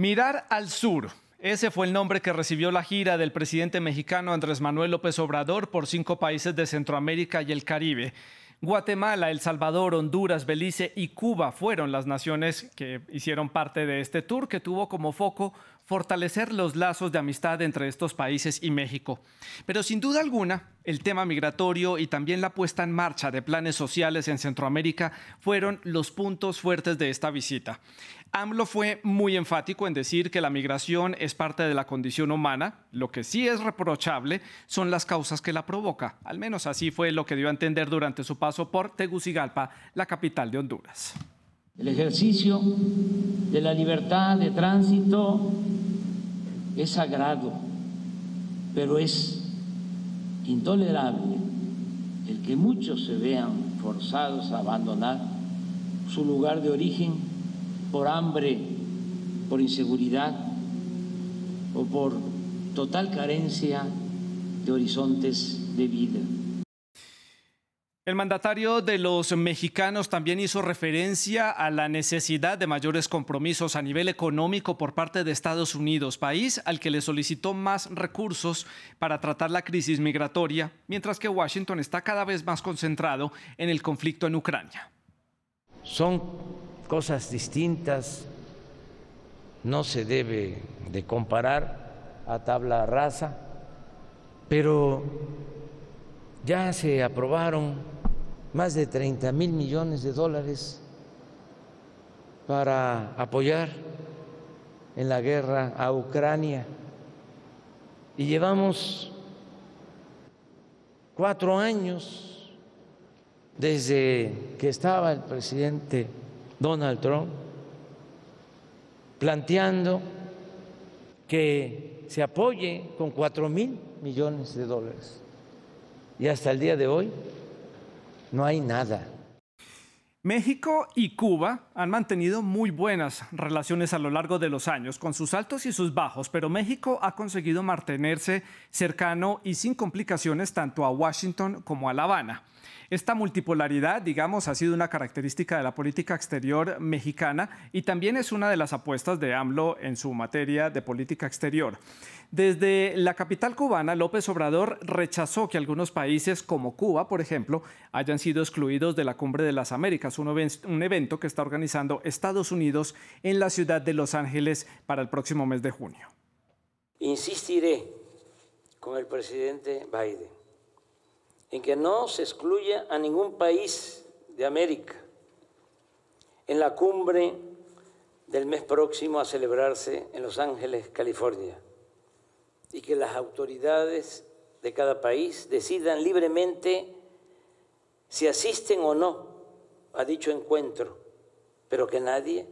Mirar al sur. Ese fue el nombre que recibió la gira del presidente mexicano Andrés Manuel López Obrador por 5 países de Centroamérica y el Caribe. Guatemala, El Salvador, Honduras, Belice y Cuba fueron las naciones que hicieron parte de este tour, que tuvo como foco fortalecer los lazos de amistad entre estos países y México. Pero sin duda alguna, el tema migratorio y también la puesta en marcha de planes sociales en Centroamérica fueron los puntos fuertes de esta visita. AMLO fue muy enfático en decir que la migración es parte de la condición humana. Lo que sí es reprochable son las causas que la provoca. Al menos así fue lo que dio a entender durante su paso por Tegucigalpa, la capital de Honduras. El ejercicio de la libertad de tránsito es sagrado, pero es intolerable el que muchos se vean forzados a abandonar su lugar de origen por hambre, por inseguridad o por total carencia de horizontes de vida. El mandatario de los mexicanos también hizo referencia a la necesidad de mayores compromisos a nivel económico por parte de Estados Unidos, país al que le solicitó más recursos para tratar la crisis migratoria, mientras que Washington está cada vez más concentrado en el conflicto en Ucrania. Son cosas distintas, no se debe de comparar a tabla rasa, pero ya se aprobaron más de 30,000 millones de dólares para apoyar en la guerra a Ucrania y llevamos 4 años desde que estaba el presidente Donald Trump planteando que se apoye con 4,000 millones de dólares. Y hasta el día de hoy no hay nada. México y Cuba han mantenido muy buenas relaciones a lo largo de los años, con sus altos y sus bajos, pero México ha conseguido mantenerse cercano y sin complicaciones tanto a Washington como a La Habana. Esta multipolaridad, digamos, ha sido una característica de la política exterior mexicana y también es una de las apuestas de AMLO en su materia de política exterior. Desde la capital cubana, López Obrador rechazó que algunos países como Cuba, por ejemplo, hayan sido excluidos de la Cumbre de las Américas, un evento que está organizando Estados Unidos en la ciudad de Los Ángeles para el próximo mes de junio. Insistiré con el presidente Biden en que no se excluya a ningún país de América en la cumbre del mes próximo a celebrarse en Los Ángeles, California, y que las autoridades de cada país decidan libremente si asisten o no a dicho encuentro, pero que nadie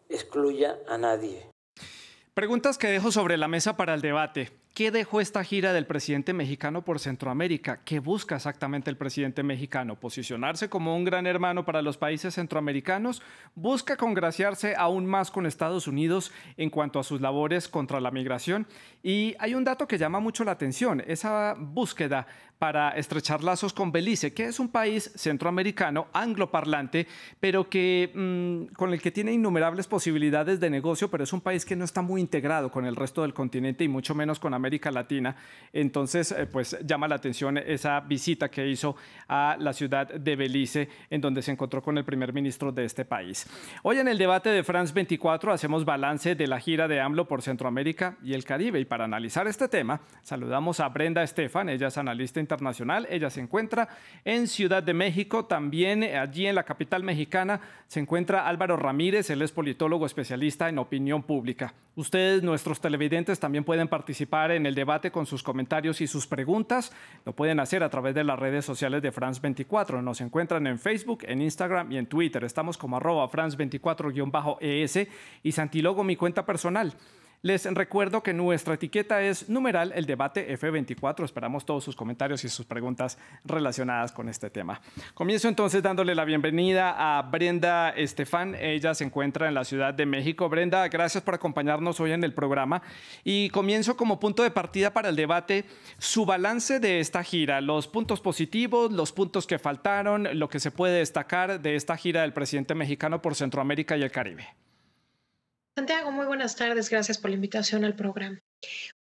excluya a nadie. Preguntas que dejo sobre la mesa para el debate. ¿Qué dejó esta gira del presidente mexicano por Centroamérica? ¿Qué busca exactamente el presidente mexicano? ¿Posicionarse como un gran hermano para los países centroamericanos? ¿Busca congraciarse aún más con Estados Unidos en cuanto a sus labores contra la migración? Y hay un dato que llama mucho la atención, esa búsqueda para estrechar lazos con Belice, que es un país centroamericano, angloparlante, pero que con el que tiene innumerables posibilidades de negocio, pero es un país que no está muy integrado con el resto del continente y mucho menos con América Latina. Entonces, pues llama la atención esa visita que hizo a la ciudad de Belice, en donde se encontró con el primer ministro de este país. Hoy en el debate de France 24 hacemos balance de la gira de AMLO por Centroamérica y el Caribe. Y para analizar este tema, saludamos a Brenda Estefan, ella es analista internacional, ella se encuentra en Ciudad de México, también allí en la capital mexicana se encuentra Álvaro Ramírez, él es politólogo especialista en opinión pública. Ustedes, nuestros televidentes, también pueden participar en el debate con sus comentarios y sus preguntas. Lo pueden hacer a través de las redes sociales de France 24. Nos encuentran en Facebook, en Instagram y en Twitter. Estamos como @France24_ES y Santilogo, mi cuenta personal. Les recuerdo que nuestra etiqueta es numeral el debate F24. Esperamos todos sus comentarios y sus preguntas relacionadas con este tema. Comienzo entonces dándole la bienvenida a Brenda Estefan. Ella se encuentra en la Ciudad de México. Brenda, gracias por acompañarnos hoy en el programa. Y comienzo como punto de partida para el debate, su balance de esta gira, los puntos positivos, los puntos que faltaron, lo que se puede destacar de esta gira del presidente mexicano por Centroamérica y el Caribe. Santiago, muy buenas tardes. Gracias por la invitación al programa.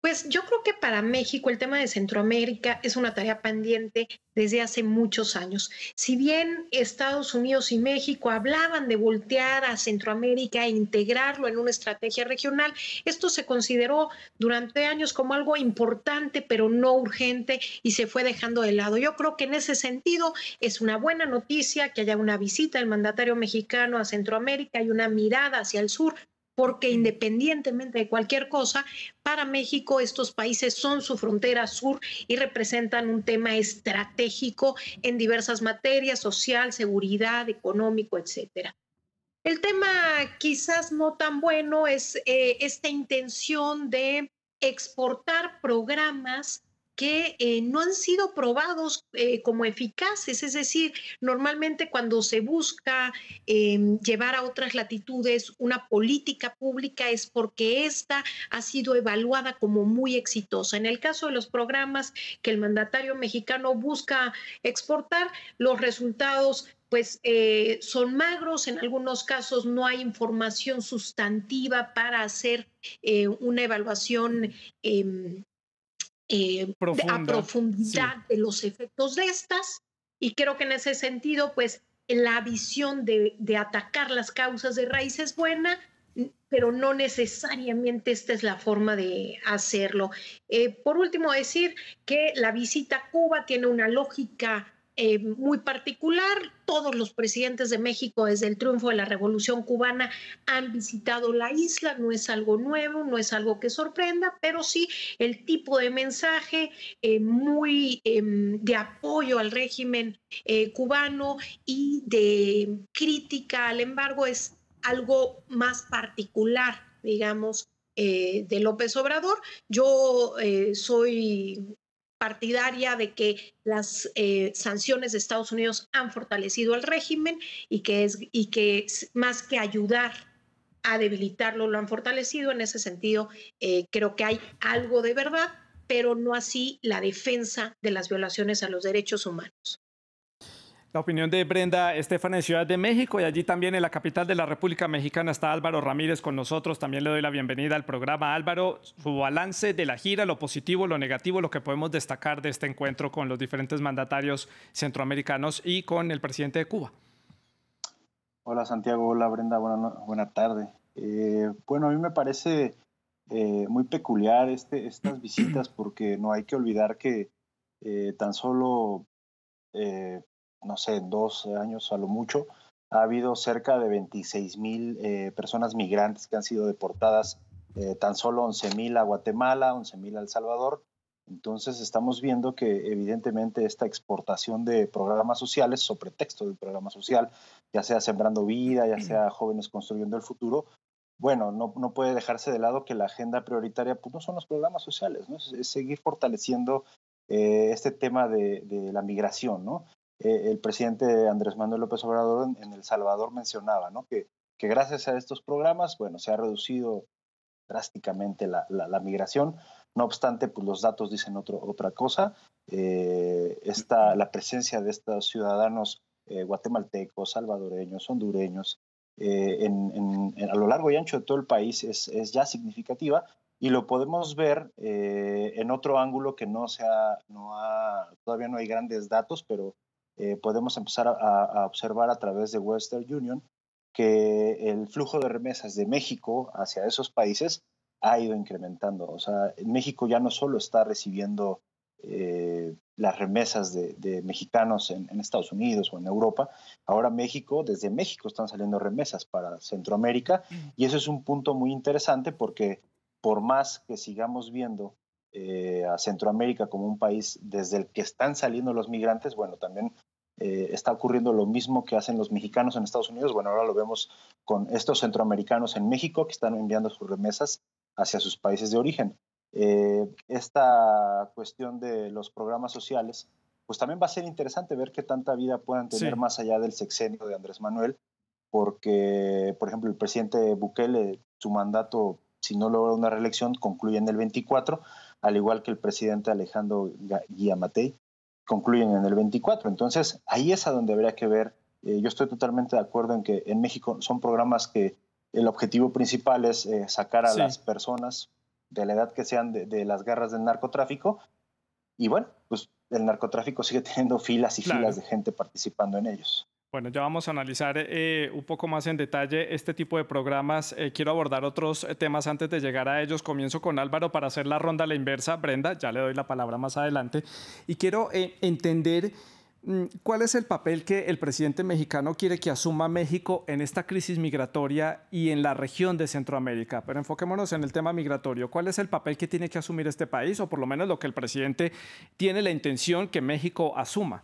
Pues yo creo que para México el tema de Centroamérica es una tarea pendiente desde hace muchos años. Si bien Estados Unidos y México hablaban de voltear a Centroamérica e integrarlo en una estrategia regional, esto se consideró durante años como algo importante, pero no urgente, y se fue dejando de lado. Yo creo que en ese sentido es una buena noticia que haya una visita del mandatario mexicano a Centroamérica y una mirada hacia el sur, porque independientemente de cualquier cosa, para México estos países son su frontera sur y representan un tema estratégico en diversas materias: social, seguridad, económico, etcétera. El tema quizás no tan bueno es esta intención de exportar programas que no han sido probados como eficaces. Es decir, normalmente cuando se busca llevar a otras latitudes una política pública es porque esta ha sido evaluada como muy exitosa. En el caso de los programas que el mandatario mexicano busca exportar, los resultados pues son magros. En algunos casos no hay información sustantiva para hacer una evaluación a profundidad Sí. de los efectos de estas, y creo que en ese sentido pues la visión de atacar las causas de raíz es buena, pero no necesariamente esta es la forma de hacerlo. Por último, decir que la visita a Cuba tiene una lógica muy particular. Todos los presidentes de México desde el triunfo de la Revolución Cubana han visitado la isla. No es algo nuevo, no es algo que sorprenda, pero sí el tipo de mensaje muy de apoyo al régimen cubano y de crítica al embargo es algo más particular, digamos, de López Obrador. Yo soy partidaria de que las sanciones de Estados Unidos han fortalecido al régimen y que más que ayudar a debilitarlo, lo han fortalecido. En ese sentido, creo que hay algo de verdad, pero no así la defensa de las violaciones a los derechos humanos. La opinión de Brenda Estefan en Ciudad de México, y allí también en la capital de la República Mexicana está Álvaro Ramírez con nosotros. También le doy la bienvenida al programa. Álvaro, su balance de la gira, lo positivo, lo negativo, lo que podemos destacar de este encuentro con los diferentes mandatarios centroamericanos y con el presidente de Cuba. Hola Santiago, hola Brenda, buena tarde. Bueno, a mí me parece muy peculiar estas visitas, porque no hay que olvidar que tan solo no sé, en 2 años a lo mucho, ha habido cerca de 26,000 personas migrantes que han sido deportadas, tan solo 11,000 a Guatemala, 11,000 a El Salvador. Entonces estamos viendo que evidentemente esta exportación de programas sociales, sobre pretexto del programa social, ya sea Sembrando Vida, ya sea Jóvenes Construyendo el Futuro, bueno, no puede dejarse de lado que la agenda prioritaria pues, no son los programas sociales, ¿no? Es seguir fortaleciendo este tema de la migración, ¿no? El presidente Andrés Manuel López Obrador en El Salvador mencionaba, ¿no? que gracias a estos programas, bueno, se ha reducido drásticamente la migración. No obstante, pues los datos dicen otra cosa. La presencia de estos ciudadanos guatemaltecos, salvadoreños, hondureños, a lo largo y ancho de todo el país es ya significativa, y lo podemos ver en otro ángulo que todavía no hay grandes datos, pero podemos empezar a observar a través de Western Union que el flujo de remesas de México hacia esos países ha ido incrementando. O sea, México ya no solo está recibiendo las remesas de mexicanos en Estados Unidos o en Europa, ahora desde México están saliendo remesas para Centroamérica, y eso es un punto muy interesante, porque por más que sigamos viendo a Centroamérica como un país desde el que están saliendo los migrantes, bueno, también está ocurriendo lo mismo que hacen los mexicanos en Estados Unidos. Bueno, ahora lo vemos con estos centroamericanos en México que están enviando sus remesas hacia sus países de origen. Esta cuestión de los programas sociales, pues también va a ser interesante ver qué tanta vida puedan tener más allá del sexenio de Andrés Manuel, porque, por ejemplo, el presidente Bukele, su mandato, si no logra una reelección, concluye en el 24, al igual que el presidente Alejandro Giammattei, concluyen en el 24. Entonces, ahí es a donde habría que ver. Yo estoy totalmente de acuerdo en que en México son programas que el objetivo principal es sacar a las personas de la edad que sean de las garras del narcotráfico. Y bueno, pues el narcotráfico sigue teniendo filas y filas de gente participando en ellos. Bueno, ya vamos a analizar un poco más en detalle este tipo de programas. Quiero abordar otros temas antes de llegar a ellos. Comienzo con Álvaro para hacer la ronda a la inversa. Brenda, ya le doy la palabra más adelante. Y quiero entender cuál es el papel que el presidente mexicano quiere que asuma México en esta crisis migratoria y en la región de Centroamérica. Pero enfoquémonos en el tema migratorio. ¿Cuál es el papel que tiene que asumir este país, o por lo menos lo que el presidente tiene la intención que México asuma?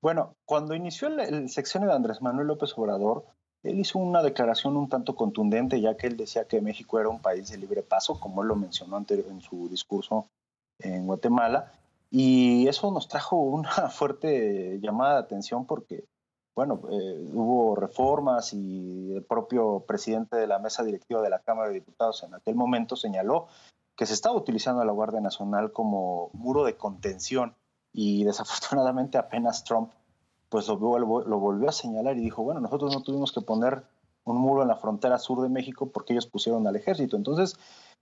Bueno, cuando inició el sexenio de Andrés Manuel López Obrador, él hizo una declaración un tanto contundente, ya que él decía que México era un país de libre paso, como él lo mencionó en su discurso en Guatemala, y eso nos trajo una fuerte llamada de atención porque, bueno, hubo reformas y el propio presidente de la mesa directiva de la Cámara de Diputados en aquel momento señaló que se estaba utilizando a la Guardia Nacional como muro de contención. Y desafortunadamente apenas Trump pues lo volvió a señalar y dijo, bueno, nosotros no tuvimos que poner un muro en la frontera sur de México porque ellos pusieron al ejército. Entonces,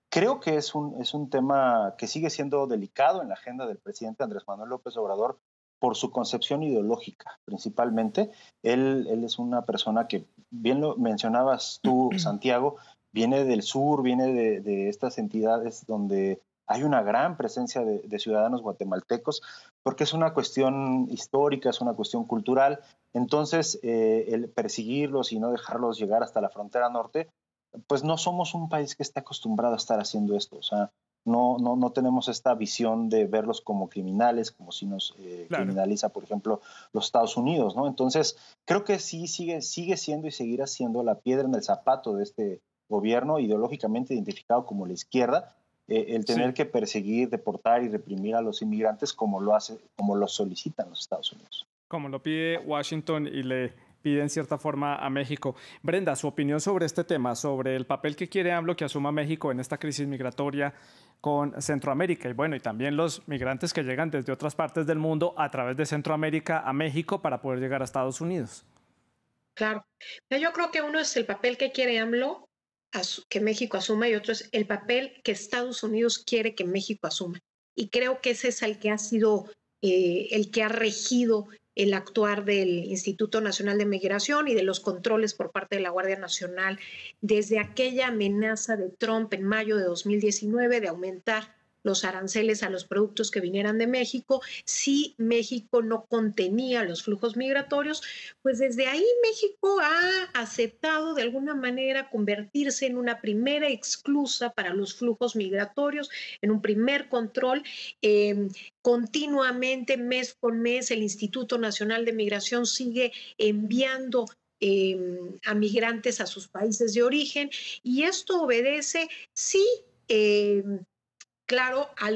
creo que es un tema que sigue siendo delicado en la agenda del presidente Andrés Manuel López Obrador por su concepción ideológica, principalmente. Él es una persona que, bien lo mencionabas tú, Santiago, viene del sur, viene de estas entidades donde hay una gran presencia de ciudadanos guatemaltecos, porque es una cuestión histórica, es una cuestión cultural. Entonces, el perseguirlos y no dejarlos llegar hasta la frontera norte, pues no somos un país que esté acostumbrado a estar haciendo esto. O sea, no tenemos esta visión de verlos como criminales, como si nos criminaliza, por ejemplo, los Estados Unidos, ¿no? Entonces, creo que sí sigue siendo y seguirá siendo la piedra en el zapato de este gobierno ideológicamente identificado como la izquierda, el tener que perseguir, deportar y reprimir a los inmigrantes como lo solicitan los Estados Unidos. Como lo pide Washington y le pide en cierta forma a México. Brenda, su opinión sobre este tema, sobre el papel que quiere AMLO que asuma México en esta crisis migratoria con Centroamérica y bueno, y también los migrantes que llegan desde otras partes del mundo a través de Centroamérica a México para poder llegar a Estados Unidos. Claro. Yo creo que uno es el papel que quiere AMLO que México asuma y otro es el papel que Estados Unidos quiere que México asuma. Y creo que ese es el que ha sido, el que ha regido el actuar del Instituto Nacional de Migración y de los controles por parte de la Guardia Nacional desde aquella amenaza de Trump en mayo de 2019 de aumentar los aranceles a los productos que vinieran de México. Si México no contenía los flujos migratorios, pues desde ahí México ha aceptado de alguna manera convertirse en una primera esclusa para los flujos migratorios, en un primer control. Continuamente, mes con mes, el Instituto Nacional de Migración sigue enviando a migrantes a sus países de origen y esto obedece, sí, claro, a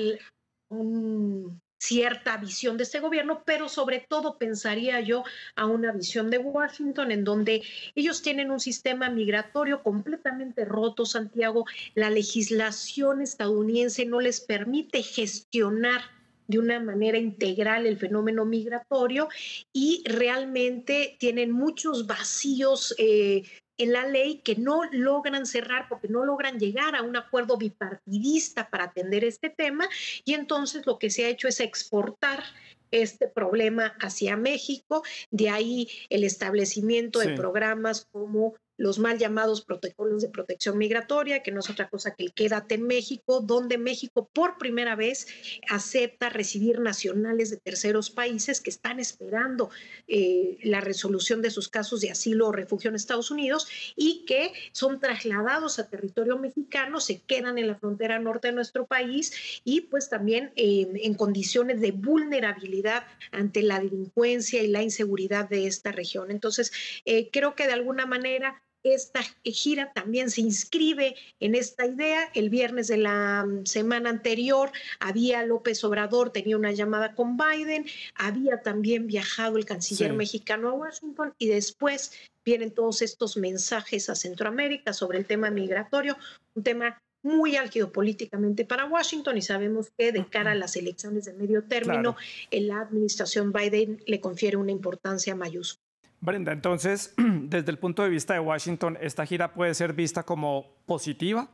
cierta visión de este gobierno, pero sobre todo pensaría yo a una visión de Washington en donde ellos tienen un sistema migratorio completamente roto, Santiago. La legislación estadounidense no les permite gestionar de una manera integral el fenómeno migratorio y realmente tienen muchos vacíos en la ley que no logran cerrar porque no logran llegar a un acuerdo bipartidista para atender este tema y entonces lo que se ha hecho es exportar este problema hacia México, de ahí el establecimiento de programas como los mal llamados protocolos de protección migratoria, que no es otra cosa que el Quédate en México, donde México por primera vez acepta recibir nacionales de terceros países que están esperando la resolución de sus casos de asilo o refugio en Estados Unidos y que son trasladados a territorio mexicano, se quedan en la frontera norte de nuestro país y pues también en condiciones de vulnerabilidad ante la delincuencia y la inseguridad de esta región. Entonces, creo que de alguna manera esta gira también se inscribe en esta idea. El viernes de la semana anterior López Obrador tenía una llamada con Biden, había también viajado el canciller mexicano a Washington y después vienen todos estos mensajes a Centroamérica sobre el tema migratorio, un tema muy álgido políticamente para Washington y sabemos que de cara a las elecciones de medio término, la administración Biden le confiere una importancia mayúscula. Brenda, entonces, desde el punto de vista de Washington, ¿esta gira puede ser vista como positiva?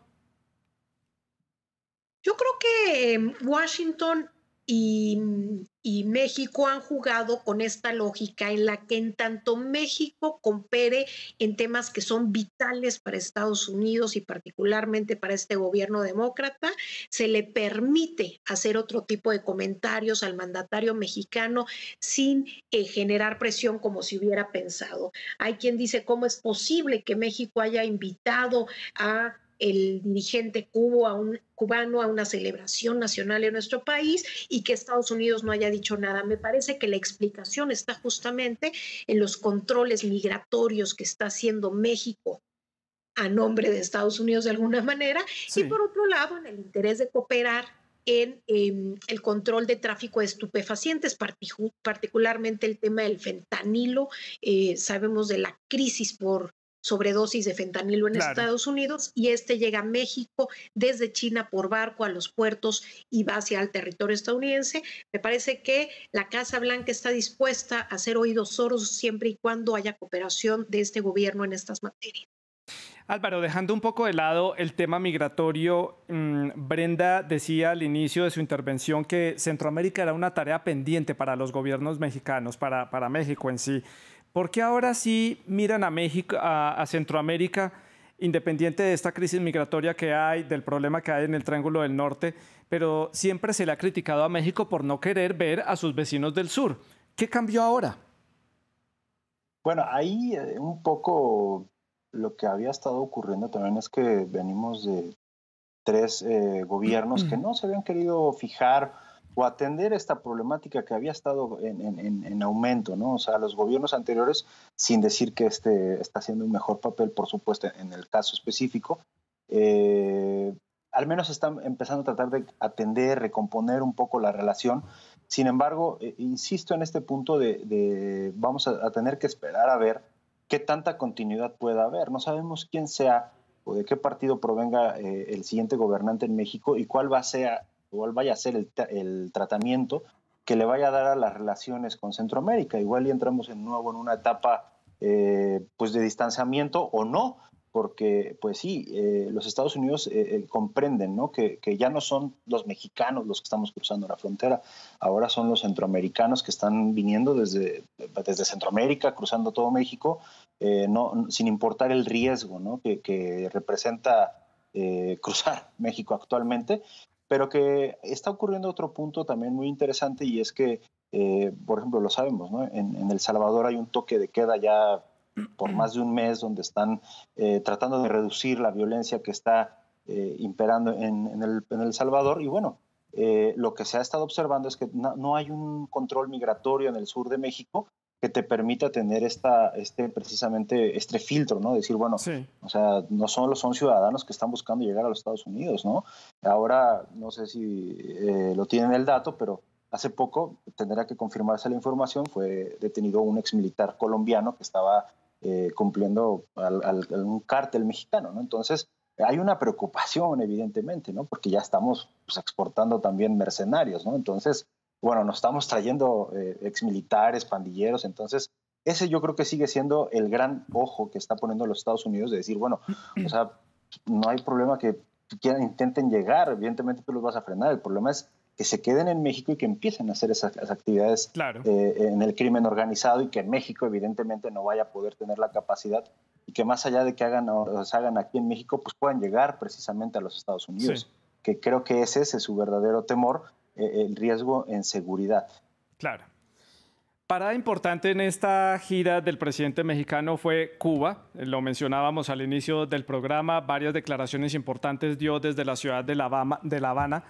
Yo creo que Washington y México han jugado con esta lógica en la que en tanto México coopere en temas que son vitales para Estados Unidos y particularmente para este gobierno demócrata, se le permite hacer otro tipo de comentarios al mandatario mexicano sin generar presión como si hubiera pensado. Hay quien dice cómo es posible que México haya invitado a el dirigente cubano a una celebración nacional en nuestro país y que Estados Unidos no haya dicho nada. Me parece que la explicación está justamente en los controles migratorios que está haciendo México a nombre de Estados Unidos de alguna manera, sí. Y por otro lado, en el interés de cooperar en el control de tráfico de estupefacientes, particularmente el tema del fentanilo. Sabemos de la crisis por sobredosis de fentanilo en Estados Unidos, y llega a México desde China por barco a los puertos y va hacia el territorio estadounidense. Me parece que la Casa Blanca está dispuesta a hacer oídos sordos siempre y cuando haya cooperación de este gobierno en estas materias. Álvaro, dejando un poco de lado el tema migratorio, Brenda decía al inicio de su intervención que Centroamérica era una tarea pendiente para los gobiernos mexicanos, para México en sí. ¿Por qué ahora sí miran a México, a Centroamérica, independiente de esta crisis migratoria que hay, del problema que hay en el Triángulo del Norte, pero siempre se le ha criticado a México por no querer ver a sus vecinos del sur? ¿Qué cambió ahora? Bueno, ahí un poco lo que había estado ocurriendo también es que venimos de tres gobiernos que no se habían querido fijar o atender esta problemática que había estado en aumento, ¿no? O sea, los gobiernos anteriores, sin decir que está haciendo un mejor papel, por supuesto, en el caso específico, al menos están empezando a tratar de atender, recomponer un poco la relación. Sin embargo, insisto en este punto de vamos a tener que esperar a ver qué tanta continuidad pueda haber. No sabemos quién sea o de qué partido provenga el siguiente gobernante en México y cuál vaya a ser el tratamiento que le vaya a dar a las relaciones con Centroamérica. Igual ya entramos de nuevo en una etapa pues de distanciamiento o no, porque pues sí, los Estados Unidos comprenden, ¿no? que ya no son los mexicanos los que estamos cruzando la frontera, ahora son los centroamericanos que están viniendo desde Centroamérica, cruzando todo México, sin importar el riesgo, ¿no? que representa cruzar México actualmente, pero que está ocurriendo otro punto también muy interesante, y es que, por ejemplo, lo sabemos, ¿no? En El Salvador hay un toque de queda ya por más de un mes, donde están tratando de reducir la violencia que está imperando en El Salvador. Y bueno, lo que se ha estado observando es que no hay un control migratorio en el sur de México que te permita tener precisamente este filtro, ¿no? Decir, bueno, sí. O sea, no solo son ciudadanos que están buscando llegar a los Estados Unidos, ¿no? Ahora, no sé si lo tienen el dato, pero hace poco, tendrá que confirmarse la información, fue detenido un exmilitar colombiano que estaba cumpliendo un cártel mexicano, ¿no? Entonces, hay una preocupación, evidentemente, ¿no? Porque ya estamos pues, exportando también mercenarios, ¿no? Entonces, bueno, nos estamos trayendo exmilitares, pandilleros, entonces ese yo creo que sigue siendo el gran ojo que está poniendo los Estados Unidos, de decir, bueno, o sea, no hay problema que intenten llegar, evidentemente tú los vas a frenar, el problema es que se queden en México y que empiecen a hacer esas actividades claro. En el crimen organizado, y que México evidentemente no vaya a poder tener la capacidad, y que más allá de que se hagan aquí en México, pues puedan llegar precisamente a los Estados Unidos, sí. Que creo que ese es su verdadero temor, el riesgo en seguridad. Claro. Parada importante en esta gira del presidente mexicano fue Cuba. Lo mencionábamos al inicio del programa, varias declaraciones importantes dio desde la ciudad de La Habana.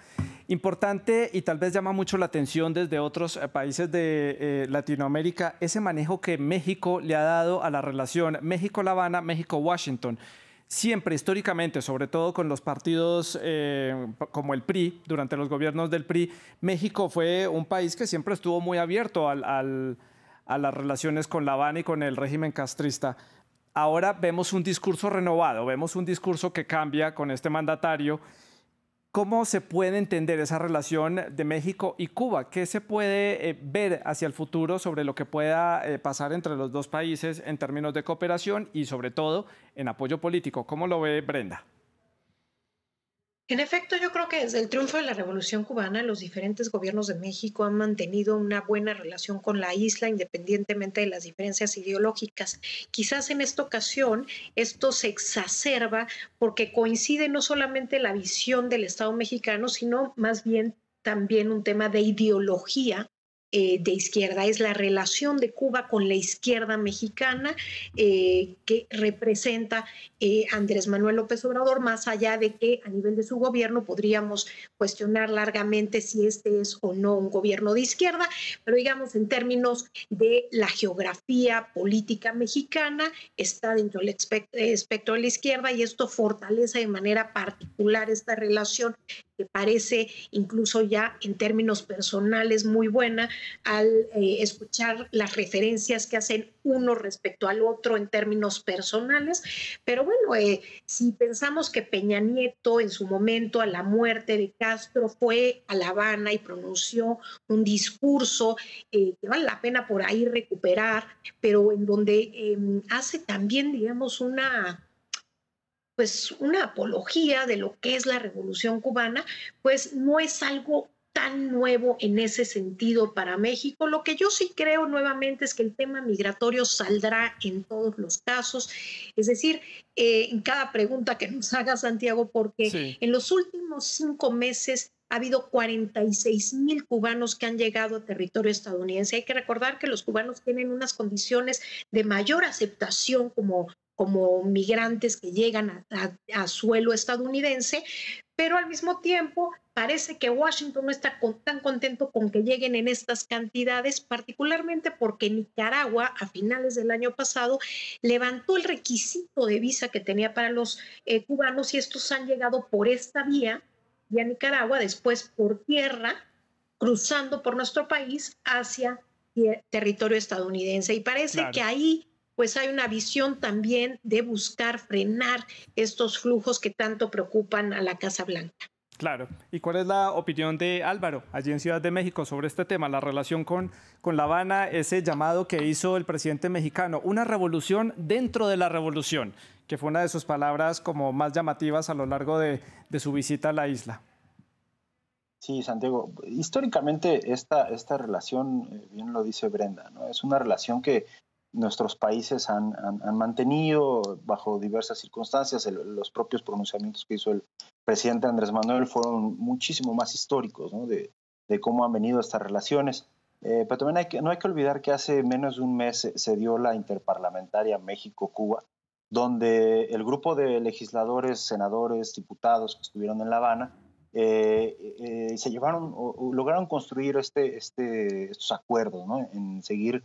Importante, y tal vez llama mucho la atención desde otros países de Latinoamérica, ese manejo que México le ha dado a la relación México-La Habana, México-Washington. Siempre, históricamente, sobre todo con los partidos como el PRI, durante los gobiernos del PRI, México fue un país que siempre estuvo muy abierto a las relaciones con La Habana y con el régimen castrista. Ahora vemos un discurso renovado, vemos un discurso que cambia con este mandatario. ¿Cómo se puede entender esa relación de México y Cuba? ¿Qué se puede ver hacia el futuro sobre lo que pueda pasar entre los dos países en términos de cooperación y sobre todo en apoyo político? ¿Cómo lo ve Brenda? En efecto, yo creo que desde el triunfo de la Revolución Cubana, los diferentes gobiernos de México han mantenido una buena relación con la isla, independientemente de las diferencias ideológicas. Quizás en esta ocasión esto se exacerba porque coincide no solamente la visión del Estado mexicano, sino más bien también un tema de ideología de izquierda. Es la relación de Cuba con la izquierda mexicana que representa Andrés Manuel López Obrador, más allá de que a nivel de su gobierno podríamos cuestionar largamente si este es o no un gobierno de izquierda, pero digamos en términos de la geografía política mexicana está dentro del espectro de la izquierda y esto fortalece de manera particular esta relación que parece incluso ya en términos personales muy buena al escuchar las referencias que hacen uno respecto al otro en términos personales. Pero bueno, si pensamos que Peña Nieto en su momento a la muerte de Castro fue a La Habana y pronunció un discurso que vale la pena por ahí recuperar, pero en donde hace también, digamos, una apología de lo que es la Revolución Cubana, pues no es algo tan nuevo en ese sentido para México. Lo que yo sí creo nuevamente es que el tema migratorio saldrá en todos los casos, es decir, en cada pregunta que nos haga Santiago, porque sí, en los últimos 5 meses ha habido 46,000 cubanos que han llegado a territorio estadounidense. Hay que recordar que los cubanos tienen unas condiciones de mayor aceptación como migrantes que llegan a suelo estadounidense, pero al mismo tiempo parece que Washington no está tan contento con que lleguen en estas cantidades, particularmente porque Nicaragua a finales del año pasado levantó el requisito de visa que tenía para los cubanos y estos han llegado por esta vía Nicaragua, después por tierra, cruzando por nuestro país hacia territorio estadounidense. Y parece que ahí pues hay una visión también de buscar frenar estos flujos que tanto preocupan a la Casa Blanca. Claro. ¿Y cuál es la opinión de Álvaro, allí en Ciudad de México, sobre este tema, la relación con La Habana, ese llamado que hizo el presidente mexicano, una revolución dentro de la revolución, que fue una de sus palabras como más llamativas a lo largo de su visita a la isla? Sí, Santiago, históricamente esta relación, bien lo dice Brenda, ¿no? Es una relación que nuestros países han mantenido bajo diversas circunstancias. Los propios pronunciamientos que hizo el presidente Andrés Manuel fueron muchísimo más históricos, ¿no? de cómo han venido estas relaciones. Pero también no hay que olvidar que hace menos de un mes se dio la interparlamentaria México-Cuba, donde el grupo de legisladores, senadores, diputados que estuvieron en La Habana se llevaron o lograron construir estos acuerdos, ¿no? En seguir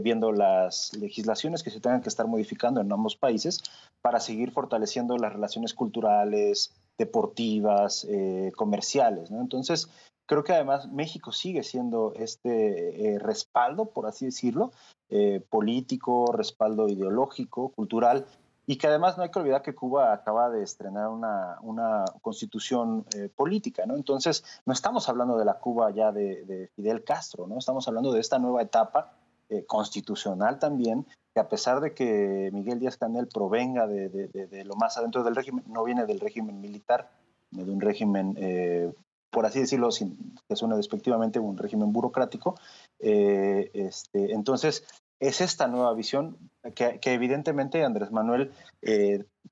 viendo las legislaciones que se tengan que estar modificando en ambos países para seguir fortaleciendo las relaciones culturales, deportivas, comerciales, ¿no? Entonces, creo que además México sigue siendo respaldo, por así decirlo, político, respaldo ideológico, cultural, y que además no hay que olvidar que Cuba acaba de estrenar una constitución política, ¿no? Entonces, no estamos hablando de la Cuba ya de Fidel Castro, ¿no? Estamos hablando de esta nueva etapa constitucional también, que a pesar de que Miguel Díaz-Canel provenga de lo más adentro del régimen, no viene del régimen militar, de un régimen, por así decirlo, sin que suene despectivamente, un régimen burocrático. Entonces, es esta nueva visión que evidentemente Andrés Manuel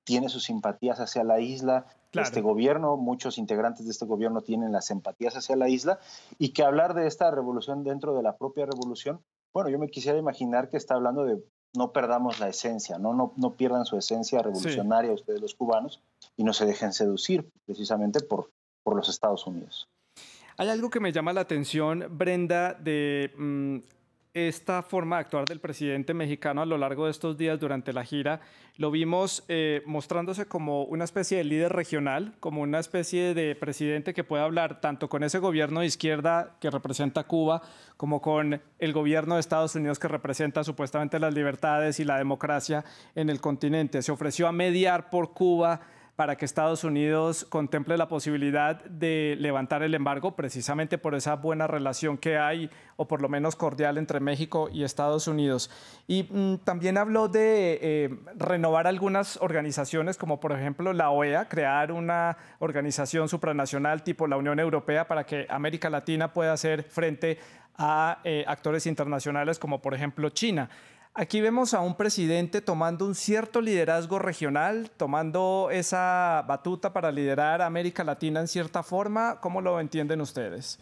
tiene sus simpatías hacia la isla. Claro. Este gobierno, muchos integrantes de este gobierno tienen las simpatías hacia la isla, y que hablar de esta revolución dentro de la propia revolución, bueno, yo me quisiera imaginar que está hablando de no perdamos la esencia, no pierdan su esencia revolucionaria, sí, ustedes los cubanos, y no se dejen seducir precisamente por los Estados Unidos. Hay algo que me llama la atención, Brenda, de esta forma de actuar del presidente mexicano a lo largo de estos días durante la gira. Lo vimos mostrándose como una especie de líder regional, como una especie de presidente que puede hablar tanto con ese gobierno de izquierda que representa Cuba, como con el gobierno de Estados Unidos que representa supuestamente las libertades y la democracia en el continente. Se ofreció a mediar por Cuba para que Estados Unidos contemple la posibilidad de levantar el embargo, precisamente por esa buena relación que hay, o por lo menos cordial, entre México y Estados Unidos. Y también habló de renovar algunas organizaciones, como por ejemplo la OEA, crear una organización supranacional tipo la Unión Europea para que América Latina pueda hacer frente a actores internacionales como por ejemplo China. Aquí vemos a un presidente tomando un cierto liderazgo regional, tomando esa batuta para liderar a América Latina en cierta forma. ¿Cómo lo entienden ustedes?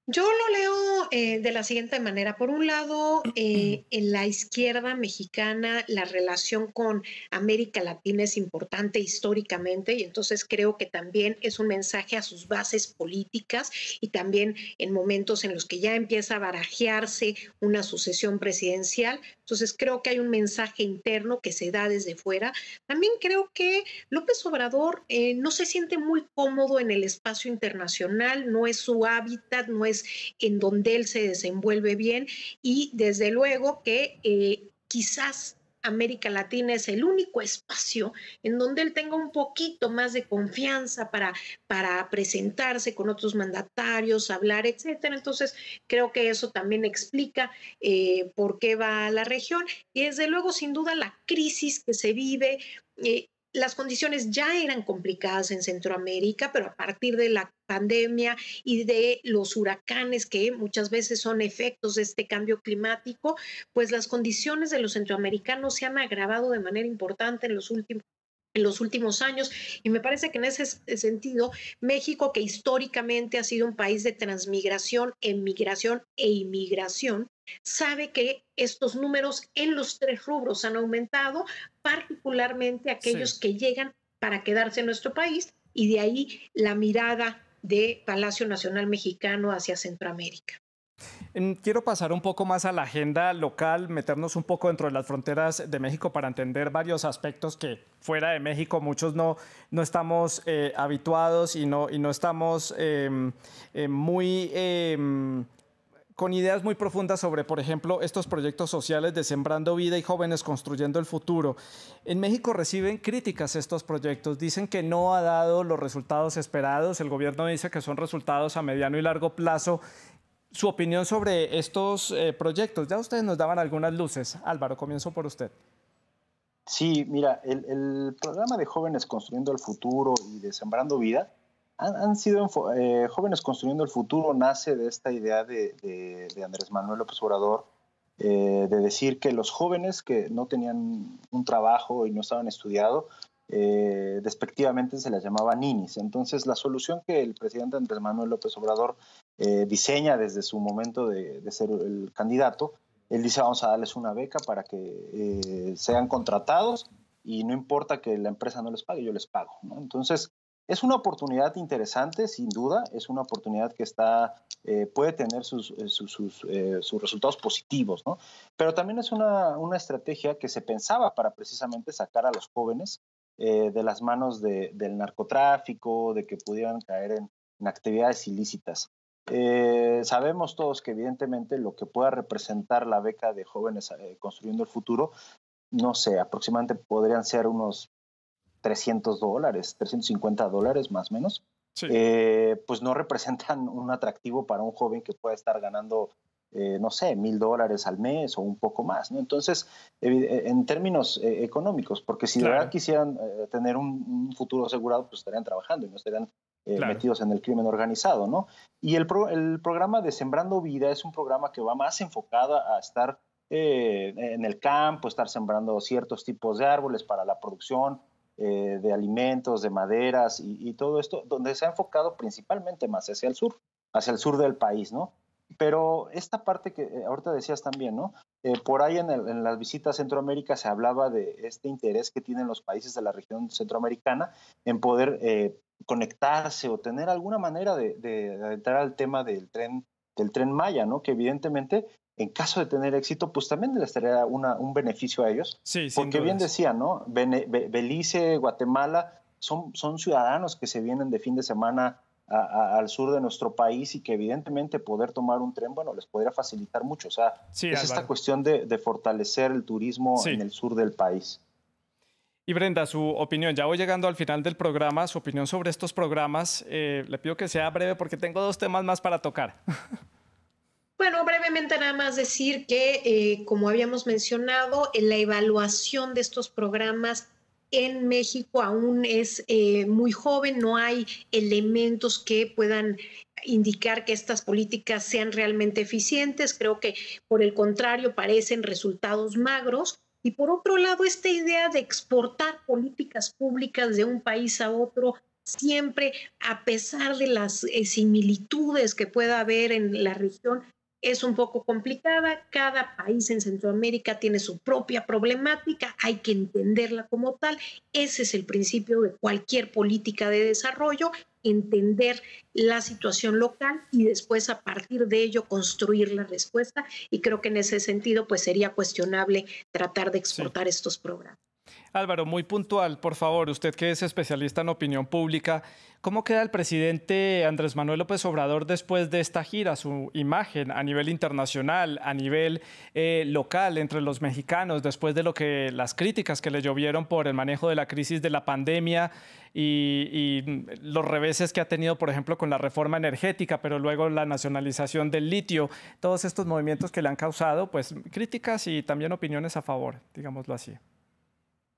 Yo lo leo de la siguiente manera. Por un lado, en la izquierda mexicana, la relación con América Latina es importante históricamente y entonces creo que también es un mensaje a sus bases políticas y también en momentos en los que ya empieza a barajearse una sucesión presidencial. Entonces creo que hay un mensaje interno que se da desde fuera. También creo que López Obrador no se siente muy cómodo en el espacio internacional, no es su hábitat, no es en donde él se desenvuelve bien y desde luego que quizás América Latina es el único espacio en donde él tenga un poquito más de confianza para presentarse con otros mandatarios, hablar, etcétera. Entonces, creo que eso también explica por qué va a la región. Y desde luego, sin duda, la crisis que se vive, las condiciones ya eran complicadas en Centroamérica, pero a partir de la pandemia y de los huracanes que muchas veces son efectos de este cambio climático, pues las condiciones de los centroamericanos se han agravado de manera importante en los últimos años y me parece que en ese sentido México, que históricamente ha sido un país de transmigración, emigración e inmigración, sabe que estos números en los tres rubros han aumentado, particularmente aquellos que llegan para quedarse en nuestro país y de ahí la mirada de Palacio Nacional Mexicano hacia Centroamérica. Quiero pasar un poco más a la agenda local, meternos un poco dentro de las fronteras de México para entender varios aspectos que fuera de México muchos no estamos habituados y no estamos con ideas muy profundas sobre, por ejemplo, estos proyectos sociales de Sembrando Vida y Jóvenes Construyendo el Futuro. En México reciben críticas estos proyectos, dicen que no ha dado los resultados esperados, el gobierno dice que son resultados a mediano y largo plazo. Su opinión sobre estos proyectos. Ya ustedes nos daban algunas luces. Álvaro, comienzo por usted. Sí, mira, el programa de Jóvenes Construyendo el Futuro y de Sembrando Vida han sido Jóvenes Construyendo el Futuro nace de esta idea de Andrés Manuel López Obrador de decir que los jóvenes que no tenían un trabajo y no estaban estudiados, despectivamente se les llamaba ninis. Entonces, la solución que el presidente Andrés Manuel López Obrador diseña desde su momento de ser el candidato, él dice: vamos a darles una beca para que sean contratados y no importa que la empresa no les pague, yo les pago, ¿no? Entonces, es una oportunidad interesante, sin duda, es una oportunidad que puede tener sus resultados positivos, ¿no? Pero también es una estrategia que se pensaba para precisamente sacar a los jóvenes de las manos del narcotráfico, de que pudieran caer en actividades ilícitas. Sabemos todos que evidentemente lo que pueda representar la beca de Jóvenes Construyendo el Futuro, no sé, aproximadamente podrían ser unos $300, $350 más o menos, sí. Pues no representan un atractivo para un joven que pueda estar ganando, no sé, $1,000 al mes o un poco más, ¿no? Entonces, en términos económicos, porque si de verdad quisieran tener un futuro asegurado, pues estarían trabajando y no estarían metidos en el crimen organizado, ¿no? Y el programa de Sembrando Vida es un programa que va más enfocado a estar en el campo, estar sembrando ciertos tipos de árboles para la producción de alimentos, de maderas y todo esto, donde se ha enfocado principalmente más hacia el sur del país, ¿no? Pero esta parte que ahorita decías también, ¿no? Por ahí en las visitas a Centroamérica se hablaba de este interés que tienen los países de la región centroamericana en poder conectarse o tener alguna manera de entrar al tema del tren Maya, ¿no? Que evidentemente, en caso de tener éxito, pues también les traerá un beneficio a ellos. Sí, porque bien decía, ¿no? Belice, Guatemala, son ciudadanos que se vienen de fin de semana al sur de nuestro país y que evidentemente poder tomar un tren, bueno, les podría facilitar mucho. O sea, es esta cuestión de fortalecer el turismo en el sur del país. Y Brenda, su opinión, ya voy llegando al final del programa, su opinión sobre estos programas, le pido que sea breve porque tengo 2 temas más para tocar. Bueno, brevemente nada más decir que, como habíamos mencionado, la evaluación de estos programas en México aún es muy joven, no hay elementos que puedan indicar que estas políticas sean realmente eficientes. Creo que, por el contrario, parecen resultados magros. Y por otro lado, esta idea de exportar políticas públicas de un país a otro, siempre, a pesar de las similitudes que pueda haber en la región, es un poco complicada. Cada país en Centroamérica tiene su propia problemática, hay que entenderla como tal. Ese es el principio de cualquier política de desarrollo, entender la situación local y después a partir de ello construir la respuesta. Y creo que en ese sentido pues sería cuestionable tratar de exportar estos programas. Álvaro, muy puntual, por favor, usted que es especialista en opinión pública, ¿cómo queda el presidente Andrés Manuel López Obrador después de esta gira, su imagen a nivel internacional, a nivel local entre los mexicanos, después de las críticas que le llovieron por el manejo de la crisis de la pandemia y los reveses que ha tenido, por ejemplo, con la reforma energética, pero luego la nacionalización del litio, todos estos movimientos que le han causado, pues críticas y también opiniones a favor, digámoslo así?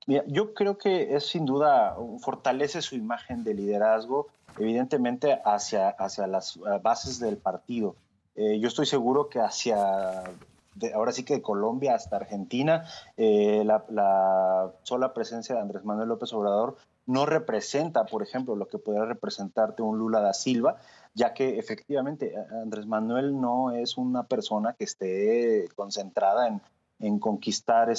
Mira, yo creo que es sin duda, fortalece su imagen de liderazgo, evidentemente hacia las bases del partido. Yo estoy seguro que ahora sí que de Colombia hasta Argentina, la sola presencia de Andrés Manuel López Obrador no representa, por ejemplo, lo que podría representarte un Lula da Silva, ya que efectivamente Andrés Manuel no es una persona que esté concentrada en conquistar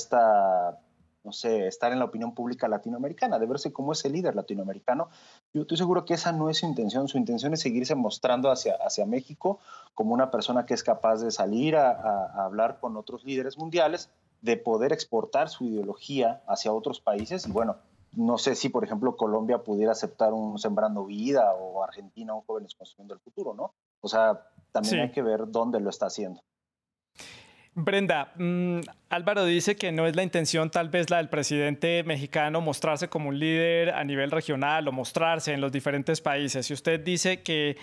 no sé, estar en la opinión pública latinoamericana, de verse como ese líder latinoamericano. Yo estoy seguro que esa no es su intención es seguirse mostrando hacia México como una persona que es capaz de salir a hablar con otros líderes mundiales, de poder exportar su ideología hacia otros países y bueno, no sé si por ejemplo Colombia pudiera aceptar un Sembrando Vida o Argentina un Jóvenes Construyendo el Futuro, ¿no? O sea, también hay que ver dónde lo está haciendo. Brenda, Álvaro dice que no es la intención tal vez la del presidente mexicano mostrarse como un líder a nivel regional o mostrarse en los diferentes países. Y usted dice que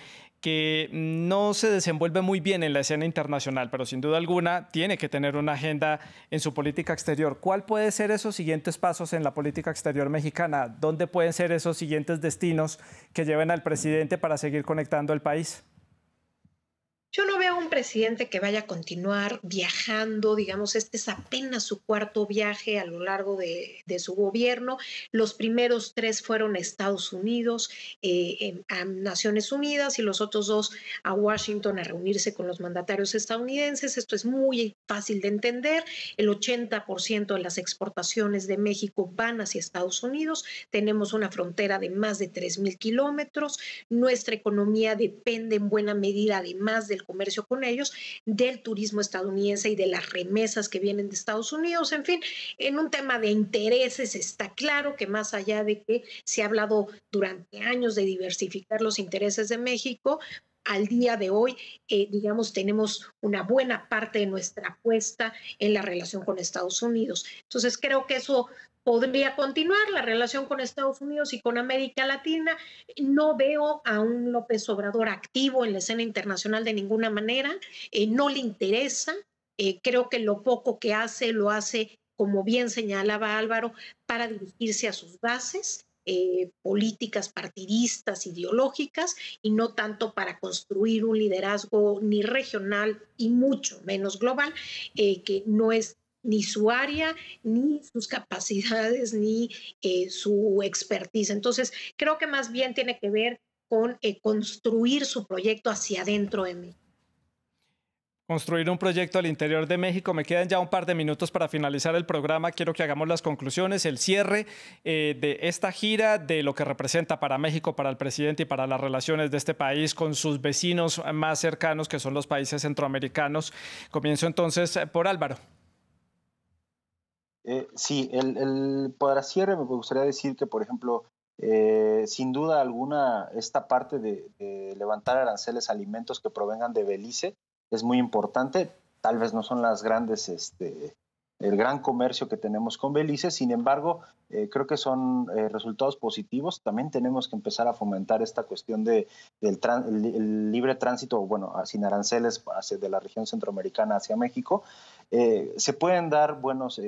no se desenvuelve muy bien en la escena internacional, pero sin duda alguna tiene que tener una agenda en su política exterior. ¿Cuál pueden ser esos siguientes pasos en la política exterior mexicana? ¿Dónde pueden ser esos siguientes destinos que lleven al presidente para seguir conectando el país? Yo no veo a un presidente que vaya a continuar viajando, digamos, este es apenas su 4º viaje a lo largo de su gobierno. Los primeros 3 fueron a Estados Unidos, a Naciones Unidas, y los otros 2 a Washington a reunirse con los mandatarios estadounidenses. Esto es muy fácil de entender. El 80% de las exportaciones de México van hacia Estados Unidos. Tenemos una frontera de más de 3,000 kilómetros. Nuestra economía depende en buena medida, además del comercio con ellos, del turismo estadounidense y de las remesas que vienen de Estados Unidos. En fin, en un tema de intereses está claro que más allá de que se ha hablado durante años de diversificar los intereses de México, al día de hoy, digamos, tenemos una buena parte de nuestra apuesta en la relación con Estados Unidos. Entonces, creo que eso podría continuar, la relación con Estados Unidos y con América Latina. No veo a un López Obrador activo en la escena internacional de ninguna manera, no le interesa. Creo que lo poco que hace, lo hace, como bien señalaba Álvaro, para dirigirse a sus bases. Políticas partidistas, ideológicas, y no tanto para construir un liderazgo ni regional y mucho menos global, que no es ni su área, ni sus capacidades, ni su expertise. Entonces, creo que más bien tiene que ver con construir su proyecto hacia adentro de México. Construir un proyecto al interior de México. Me quedan ya un par de minutos para finalizar el programa. Quiero que hagamos las conclusiones, el cierre de esta gira, de lo que representa para México, para el presidente y para las relaciones de este país con sus vecinos más cercanos, que son los países centroamericanos. Comienzo entonces por Álvaro. Sí, para cierre me gustaría decir que, por ejemplo, sin duda alguna, esta parte de levantar aranceles a alimentos que provengan de Belice es muy importante. Tal vez no son las grandes el gran comercio que tenemos con Belice. Sin embargo, creo que son resultados positivos. También tenemos que empezar a fomentar esta cuestión del libre tránsito, bueno, sin aranceles de la región centroamericana hacia México. Se pueden dar buenos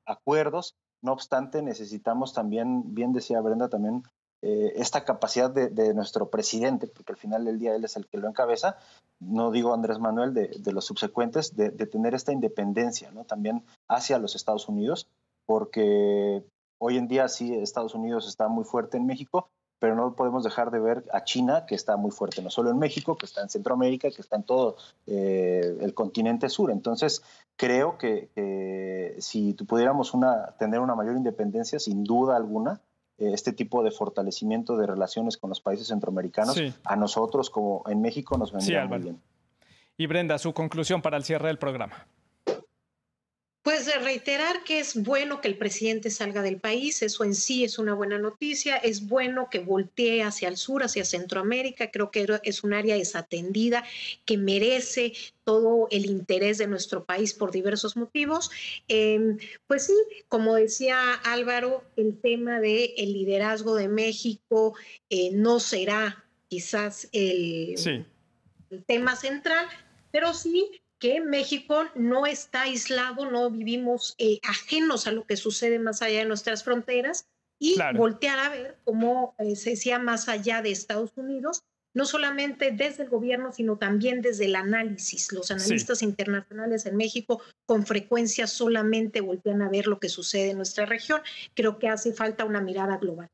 acuerdos. No obstante, necesitamos también, bien decía Brenda, también esta capacidad de nuestro presidente, porque al final del día él es el que lo encabeza, no digo Andrés Manuel, de los subsecuentes, de tener esta independencia, ¿no? También hacia los Estados Unidos, porque hoy en día sí Estados Unidos está muy fuerte en México, pero no podemos dejar de ver a China, que está muy fuerte, no solo en México, que está en Centroamérica, que está en todo el continente sur. Entonces, creo que si pudiéramos tener una mayor independencia, sin duda alguna, este tipo de fortalecimiento de relaciones con los países centroamericanos, sí, a nosotros como en México nos vendría muy bien. Y Brenda, su conclusión para el cierre del programa. Pues reiterar que es bueno que el presidente salga del país, eso en sí es una buena noticia, es bueno que voltee hacia el sur, hacia Centroamérica, creo que es un área desatendida que merece todo el interés de nuestro país por diversos motivos. Pues sí, como decía Álvaro, el tema del liderazgo de México no será quizás el tema central, pero sí que México no está aislado, no vivimos ajenos a lo que sucede más allá de nuestras fronteras y voltear a ver, como se decía, más allá de Estados Unidos, no solamente desde el gobierno, sino también desde el análisis. Los analistas internacionales en México con frecuencia solamente voltean a ver lo que sucede en nuestra región. Creo que hace falta una mirada global.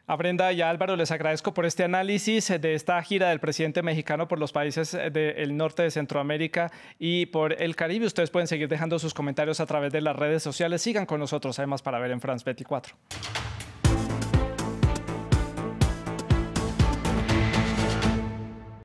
A Brenda y a Álvaro les agradezco por este análisis de esta gira del presidente mexicano por los países del norte de Centroamérica y por el Caribe. Ustedes pueden seguir dejando sus comentarios a través de las redes sociales. Sigan con nosotros, además, para ver en France 24.